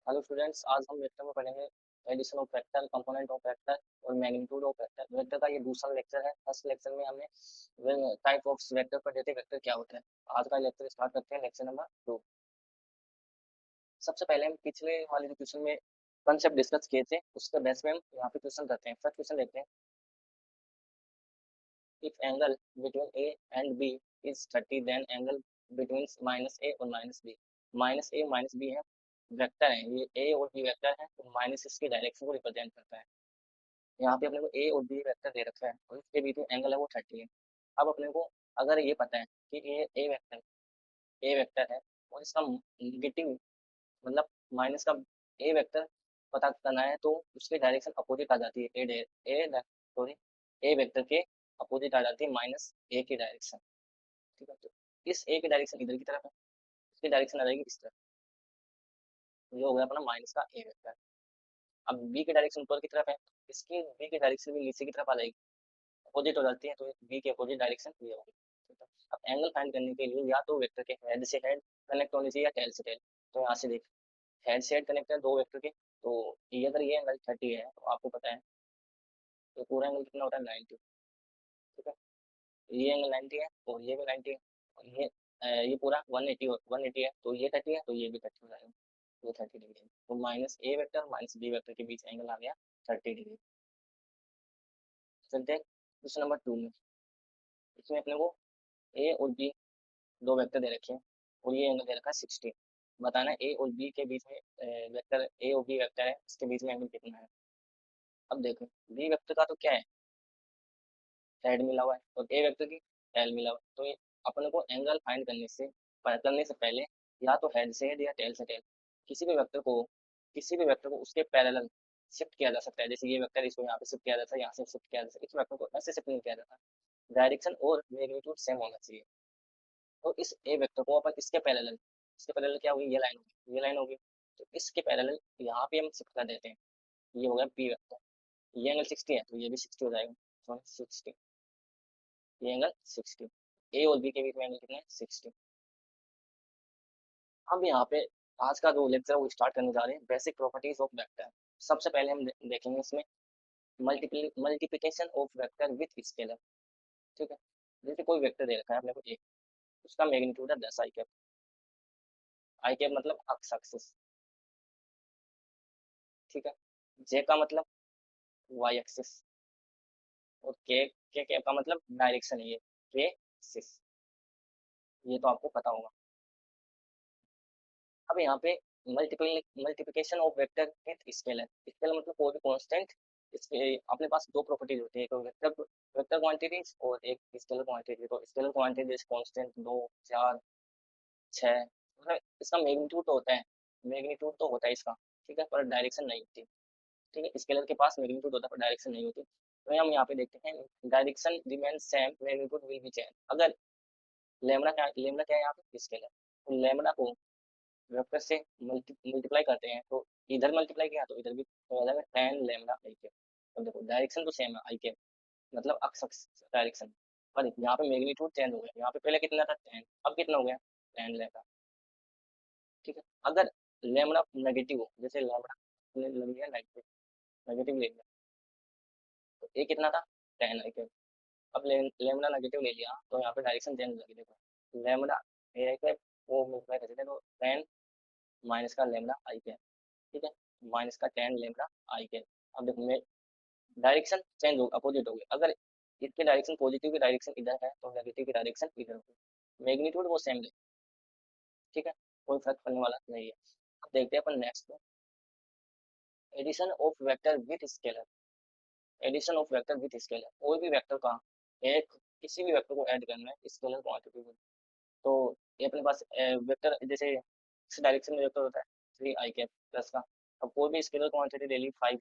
Hello students, आज हम vector में पढ़ेंगे addition of vector, component of vector और मैग्नीट्यूड ऑफ वेक्टर। वेक्टर का ये दूसरा लेक्चर है। फर्स्ट लेक्चर में हमने टाइप ऑफ वेक्टर पढ़े थे, वेक्टर क्या होता है। आज का लेक्चर स्टार्ट करते हैं, लेक्चर नंबर 2। सबसे पहले हम पिछले वाले जो क्वेश्चन में कंसेप्ट डिस्कस किए थे उसके बेस पे हम यहाँ पे क्वेश्चन करते हैं। फर्स्ट क्वेश्चन देखते हैं। If angle between A and B is 30, then angle between minus A और minus B. Minus A minus B है, वेक्टर है ये। ए और बी वेक्टर है, तो माइनस इसकी डायरेक्शन को रिप्रेजेंट करता है। यहाँ पे अपने को ए और बी वेक्टर दे रखा है और इसके बीच में एंगल है वो 30 है। अब अपने को अगर ये पता है कि ए वेक्टर है और इसका निगेटिव मतलब माइनस का ए वेक्टर पता करना है, तो उसकी डायरेक्शन अपोजिट आ जाती है। सॉरी, ए वेक्टर के अपोजिट आ जाती है माइनस ए की डायरेक्शन। ठीक है, तो इस ए की डायरेक्शन इधर की तरफ है, इसकी डायरेक्शन आ जाएगी इस तरफ। ये हो गया अपना माइनस का ए वेक्टर। अब बी की डायरेक्शन ऊपर की तरफ है, इसकी बी की डायरेक्शन भी नीचे की तरफ आ जाएगी, अपोजिट हो जाती है, तो बी के अपोजिट डायरेक्शन ये होगी। ठीक है, अब एंगल फाइंड करने के लिए या तो वेक्टर के हेड से हेड कनेक्ट होने चाहिए या टेल से टेल। तो यहाँ से देख, हेड से हेड कनेक्ट है दो वेक्टर के, तो ये अगर ये एंगल 30 है तो आपको पता है तो पूरा एंगल कितना होता है 90। ठीक है, ये एंगल 90 है और ये भी 90 है और ये पूरा 180 है, तो ये 30 है तो ये भी 30 हो जाएगा, तो 30 डिग्री है। तो माइनस ए वेक्टर माइनस बी वेक्टर के बीच एंगल आ गया 30 डिग्री। चलते हैं क्वेश्चन नंबर 2 में। इसमें अपने को ए और बी दो वेक्टर दे रखे हैं और ये एंगल दे रखा है 60। बताना ए और बी के बीच में वेक्टर ए और बी वेक्टर है, इसके बीच में एंगल कितना है। अब देखो, बी वेक्टर का तो क्या है, हेड मिला हुआ है और ए वेक्टर की टेल मिला हुआ है। तो ये अपन को एंगल फाइंड करने से पहले या तो हेड से हेड या टेल से टेल किसी भी वेक्टर को किसी भी वेक्टर को उसके पैरेलल शिफ्ट किया जा सकता है। जैसे ये वेक्टर, इसको यहाँ पे शिफ्ट किया जाता है, यहाँ से शिफ्ट किया जाता है। इस वेक्टर को ऐसे शिफ्ट नहीं किया जाता, डायरेक्शन और मैग्नीट्यूड सेम होना चाहिए। तो इस ए वेक्टर को अपन इसके पैरेलल क्या होगी, ये लाइन होगी। तो इसके पैरेलल यहाँ पे हम शिफ्ट कर देते हैं, ये हो गया बी वेक्टर। ये एंगल 60 है तो ये भी 60 हो जाएगा, सॉरी 60, ये एंगल 60। ए और बी के बीच में एंगल कितना है 60। अब यहाँ पे आज का जो लेक्चर है वो स्टार्ट करने जा रहे हैं, बेसिक प्रॉपर्टीज ऑफ वेक्टर। सबसे पहले हम देखेंगे इसमें multiplication of vector with scalar. ठीक है, जैसे कोई वेक्टर दे रखा है अपने को एक, उसका मैग्नीट्यूड है 10 आई कैप। आई कैप मतलब अक्स एक्सिस। ठीक है, जे का मतलब वाई एक्सिस और के कैप का मतलब डायरेक्शन है, ये के एक्सिस, ये तो आपको पता होगा। अब यहाँ पे multiplication of vector with scalar. Scalar मतलब कोई भी कांस्टेंट, इसके अपने पास दो प्रॉपर्टीज होती है, एक वेक्टर वेक्टर क्वांटिटीज और एक स्केलर क्वांटिटी। तो स्केलर क्वांटिटी जैसे कांस्टेंट 2 4 6, मतलब इसका मैग्नीट्यूड तो होता है इसका। ठीक है, पर डायरेक्शन नहीं होती। ठीक है, स्केलर के पास मैग्नीट्यूड होता है पर डायरेक्शन नहीं होती। तो हम यहाँ पे देखते हैं, direction remain same, magnitude will be change. अगर लेमड़ा क्या है यहाँ पे स्केलर, तो लेमड़ा को वेक्टर से मल्टीप्लाई करते हैं, तो इधर मल्टीप्लाई किया तो इधर भी तो हो जाएगा टेन लेमड़ा आई के। तो देखो डायरेक्शन तो सेम है आई के, मतलब अक्स डायरेक्शन, पर यहाँ पे मैग्नीट्यूड चेंज हो गया। यहाँ पे पहले कितना था 10, अब कितना हो गया 10 लेमड़ा। ठीक है, अगर लेमड़ा नेगेटिव हो, जैसे लेमड़ा ले लिया नेगेटिव, नेगेटिव ले लिया, तो ये कितना था 10 आई के। अब लेमड़ा नेगेटिव ले लिया तो यहाँ पे डायरेक्शन चेंज हो जाएगी। देखो लेमड़ा ए के वो मल्टीप्लाई कर देते हैं, तो 10 माइनस का लेमड़ा आई के। ठीक है, माइनस का 10 लेमड़ा आई के। अब देखो मैं डायरेक्शन चेंज हो, अपोजिट हो गया। अगर इसके डायरेक्शन पॉजिटिव की डायरेक्शन इधर है तो नेगेटिव की डायरेक्शन इधर होगी, मैग्नीट्यूड वो सेम है। ठीक है, कोई फर्क पड़ने वाला नहीं है। अब देखते हैं अपन नेक्स्ट में, addition of vector with scalar. Addition of vector with scalar, कोई भी वेक्टर का एक किसी भी वेक्टर को ऐड करना है स्केलर क्वांटिटी में। तो ये अपने पास वेक्टर जैसे इस डायरेक्शन में वेक्टर होता है 3 आई कैप प्लस का। अब कोई भी स्केलर क्वांटिटी ले ली 5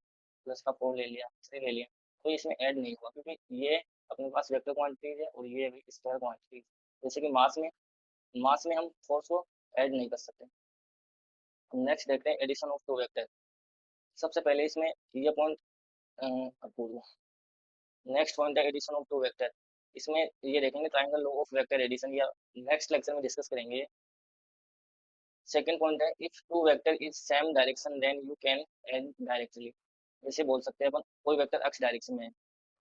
प्लस का 4 ले लिया 3 ले लिया, तो इसमें ऐड नहीं हुआ क्योंकि ये अपने पास वेक्टर क्वांटिटी है और ये भी स्केलर क्वांटिटी। जैसे कि मास में हम फोर्स को ऐड नहीं कर सकते। नेक्स्ट देखते हैं एडिशन ऑफ टू वेक्टर। सबसे पहले इसमें ये पॉइंट भूल गया। नेक्स्ट पॉइंट है एडिशन ऑफ टू वेक्टर। इसमें ये देखेंगे triangle law of vector addition, या नेक्स्ट लेक्चर में डिस्कस करेंगे। सेकंड पॉइंट है, if two vector is same direction then you can add directly. जैसे बोल सकते हैं अपन, कोई वेक्टर अक्स डायरेक्शन में है,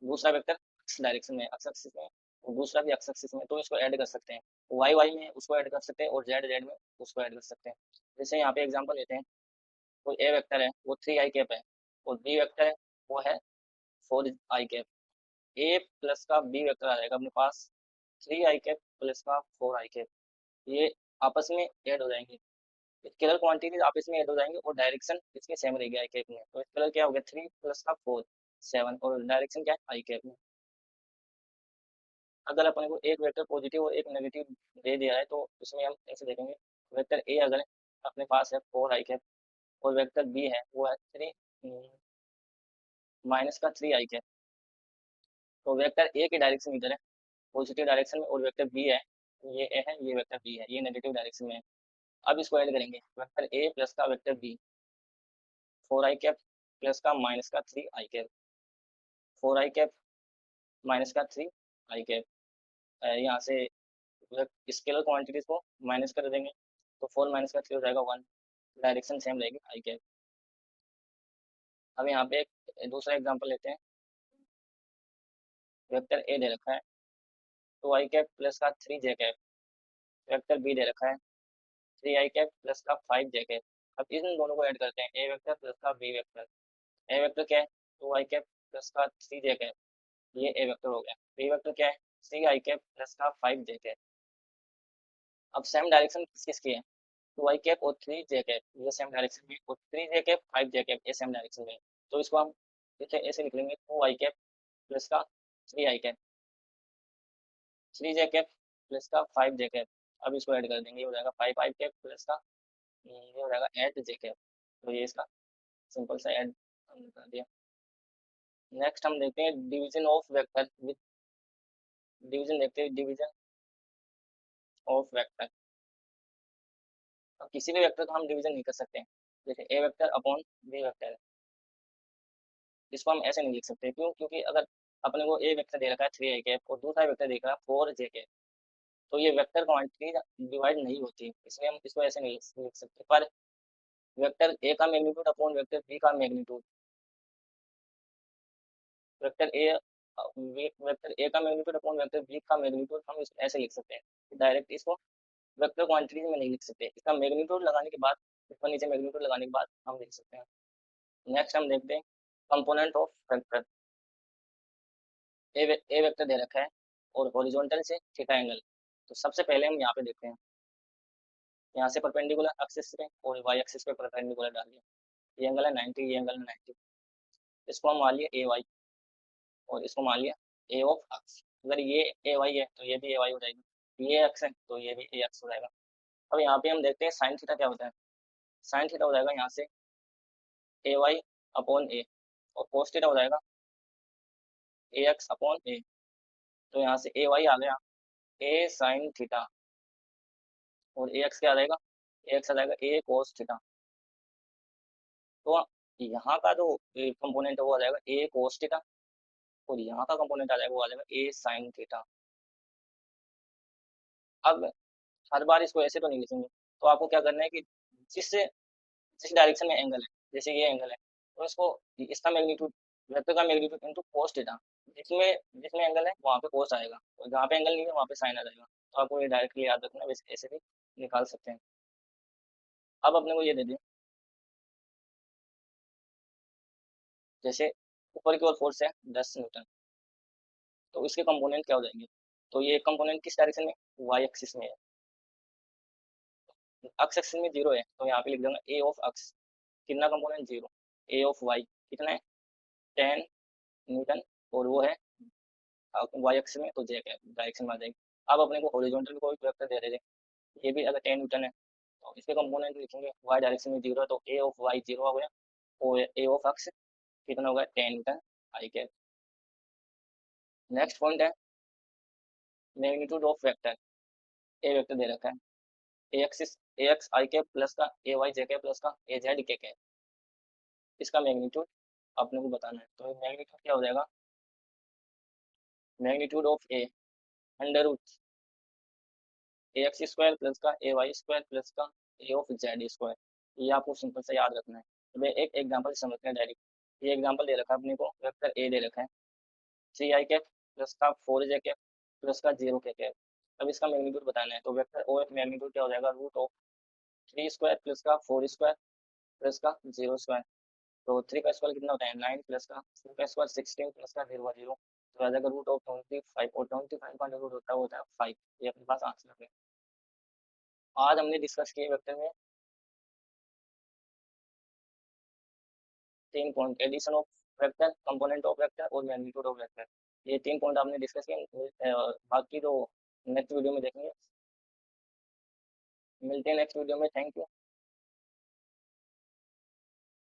दूसरा वेक्टर अक्स डायरेक्शन में, अक्स एक्सिस में, और दूसरा भी अक्स एक्सिस में, तो इसको ऐड कर सकते हैं। वाई वाई में उसको ऐड कर सकते हैं और जेड जेड में उसको ऐड कर सकते हैं। जैसे यहाँ पे एग्जांपल लेते हैं, कोई ए वेक्टर है वो 3 i कैप है, और बी वेक्टर है वो है 4 i कैप। ए प्लस का बी वेक्टर आ जाएगा अपने पास 3 i कैप प्लस का 4 i कैप। ये आपस में ऐड हो जाएंगे, स्केलर क्वांटिटीज आपस में ऐड हो जाएंगे और डायरेक्शन इसके सेम रहेगी आई कैप में। तो स्केलर क्या हो गया, 3 प्लस का 4 7, और डायरेक्शन क्या है आई कैप में। अगर अपने को एक वेक्टर पॉजिटिव और एक नेगेटिव दे दिया है तो उसमें हम ऐसे देखेंगे, वेक्टर ए अगर अपने पास है 4 i कैप, और वेक्टर बी है वो है 3 माइनस का 3 i कैप, तो वेक्टर ए की डायरेक्शन इधर है पॉजिटिव डायरेक्शन में, और वेक्टर बी है, ये ए है, ये वेक्टर बी है, ये नेगेटिव डायरेक्शन में है। अब इसको ऐड करेंगे, वेक्टर ए प्लस का vector B 4 i cap plus का माइनस का 3 i cap, 4 i cap minus का 3 i कैप। यहाँ से स्केलर क्वांटिटीज को माइनस कर देंगे, तो 4 माइनस का 3 हो जाएगा 1, डायरेक्शन सेम रहेगी i कैप। अब यहाँ पे एक दूसरा एग्जांपल लेते हैं, वेक्टर ए दे रखा है 2 i कैप प्लस का 3 j कैप, वेक्टर बी दे रखा है 3 i कैप प्लस का 5 j कैप। अब इन दोनों को ऐड करते हैं, ए वेक्टर प्लस का बी वेक्टर। ए वेक्टर क्या है, 2 i कैप प्लस का 3 j कैप, ये ए वेक्टर हो गया। बी वेक्टर क्या है, 3 i कैप प्लस का 5 j कैप। अब सेम डायरेक्शन किस किसकी है, 2 i कैप और 3 j कैप, ये सेम डायरेक्शन में, और 3 j कैप 5 j कैप ये सेम डायरेक्शन में। तो इसको हम इसे ऐसे लिख लेंगे, 2 i कैप प्लस का 3 i cap, 3 j cap plus का 5 j कैप। अब इसको ऐड कर देंगे, ये हो जाएगा 5 i कैप प्लस का ये हो जाएगा 8 j कैप। तो ये इसका सिंपल सा ऐड हमने कर दिया। नेक्स्ट हम देखते हैं division of vector with, division देखते हैं, डिवीजन ऑफ वेक्टर। अब किसी भी वेक्टर का हम डिवीजन नहीं कर सकते हैं, जैसे ए वेक्टर अपॉन बी वेक्टर है, इसको हम ऐसे नहीं लिख सकते। क्यों, क्योंकि अगर अपने को ए वेक्टर दे रखा है 3 i कैप और दूसरा वेक्टर दे रखा है 4 j कैप, तो ये वेक्टर क्वांटिटी डिवाइड नहीं होती, इसलिए हम इसको ऐसे नहीं लिख सकते। पर वेक्टर ए का मैग्नीट्यूड अपॉन वेक्टर बी का magnitude, vector A vector A का मैग्नीट्यूड अपॉन वेक्टर बी का मैग्नीट्यूड हम इसको ऐसे लिख सकते हैं डायरेक्ट। इसको वेक्टर क्वांटिटीज में नहीं लिख सकते, इसका मैग्नीट्यूड लगाने के बाद, ऊपर नीचे मैग्नीट्यूड लगाने के बाद हम लिख सकते हैं। नेक्स्ट हम देखते हैं component of vector. A vector दे रखा है और हॉरिजॉन्टल से थीटा एंगल। तो सबसे पहले हम यहाँ पे देखते हैं, यहाँ से परपेंडिकुलर एक्सिस पे और वाई एक्सिस पे परपेंडिकुलर डाल दिया, ये एंगल है 90, ये एंगल है 90। इसको हम मान लिया ए वाई, और इसको मान लिया ए ऑफ एक्स। अगर ये ए वाई है तो ये भी ए वाई हो जाएगा, ये एक्स है तो ये भी ए एक्स हो जाएगा। अब यहाँ पे हम देखते हैं साइन थीटा क्या होता है। साइन थीटा हो जाएगा यहाँ से ए वाई अपॉन ए, और कोस थीटा हो जाएगा ए एक्स अपॉन ए। तो यहाँ से ए वाई आ गया ए साइन थीटा, और ए एक्स क्या आ जाएगा, ए एक्स आ जाएगा ए कोस थीटा। तो यहाँ का जो कंपोनेंट है वो आ जाएगा ए कोस थीटा, और यहाँ का कंपोनेंट आ जाएगा वो आ जाएगा ए साइन थीटा। अब हर बार इसको ऐसे तो नहीं लिखेंगे, तो आपको क्या करना है कि जिससे जिस डायरेक्शन में एंगल है, जैसे ये एंगल है, तो इसको इसका मैग्नीट्यूड, वेक्टर का मैग्नीट्यूड इनटू कोस थीटा, जिसमें जिसमें एंगल है वहाँ पे कोस आएगा, और जहाँ पे एंगल नहीं है वहाँ पे साइन आ जाएगा। तो आपको ये डायरेक्टली याद रखना है, वैसे ऐसे भी निकाल सकते हैं। अब अपने को ये दे दें, जैसे ऊपर की ओर फोर्स है 10 न्यूटन, तो इसके कंपोनेंट क्या हो जाएंगे। तो ये कंपोनेंट किस डायरेक्शन में, वाई एक्सिस में है, एक्स एक्सिस में 0 है, तो यहाँ पे लिख दूंगा ए ऑफ एक्स, कितना कंपोनेंट 0, ए ऑफ वाई कितना है 10 न्यूटन, और वो है वाई एक्सिस में, तो जे के डायरेक्शन में आ जाएगी। अब अपने को हॉरिजॉन्टल कोई वेक्टर दे देते, ये भी अगर 10 न्यूटन है, तो इसके कंपोनेंट लिखेंगे वाई डायरेक्शन में 0 है, तो ए ऑफ वाई 0 हो गया, और ए ऑफ एक्स कितना होगा 10 newton I K. Next point है magnitude of vector. A vector दे रखा है ए एक्सिस ए एक्स आई के प्लस का ए वाई जे के प्लस का ए जेड के, इसका मैग्नीट्यूड अपने को बताना है। तो मैग्नीट्यूड क्या हो जाएगा, magnitude of A under root A X square plus का ए वाई स्क्वायर प्लस का ए ऑफ जेड स्क्वायर। ये आपको सिंपल से याद रखना है। तो मैं एक एग्जांपल समझते हैं डायरेक्ट। ये एग्जांपल दे रखा है अपने को, वेक्टर ए दे रखा है 3i कैप प्लस का 4j कैप प्लस का 0k कैप। अब इसका मैग्नीट्यूड बताना है, तो वेक्टर ओ एफ मैग्नीट्यूड क्या हो जाएगा, रूट ऑफ 3 स्क्वायर प्लस का 4 स्क्वायर प्लस का 0 स्क्वायर। तो 3 का स्क्वायर कितना होता है 9 प्लस का 4 का स्क्वायर 16 प्लस का 0 का 0। तो आ जाएगा रूट ऑफ 25, और 25 का रूट होता है 5। ये अपने पास आंसर है। आज हमने डिस्कस किए वेक्टर में 3 point, addition of vector, component of vector और मैग्नीट्यूड ऑफ वेक्टर। ये 3 पॉइंट आपने डिस्कस किए। बाकी तो नेक्स्ट वीडियो में देखेंगे। मिलते हैं नेक्स्ट वीडियो में। Thank you.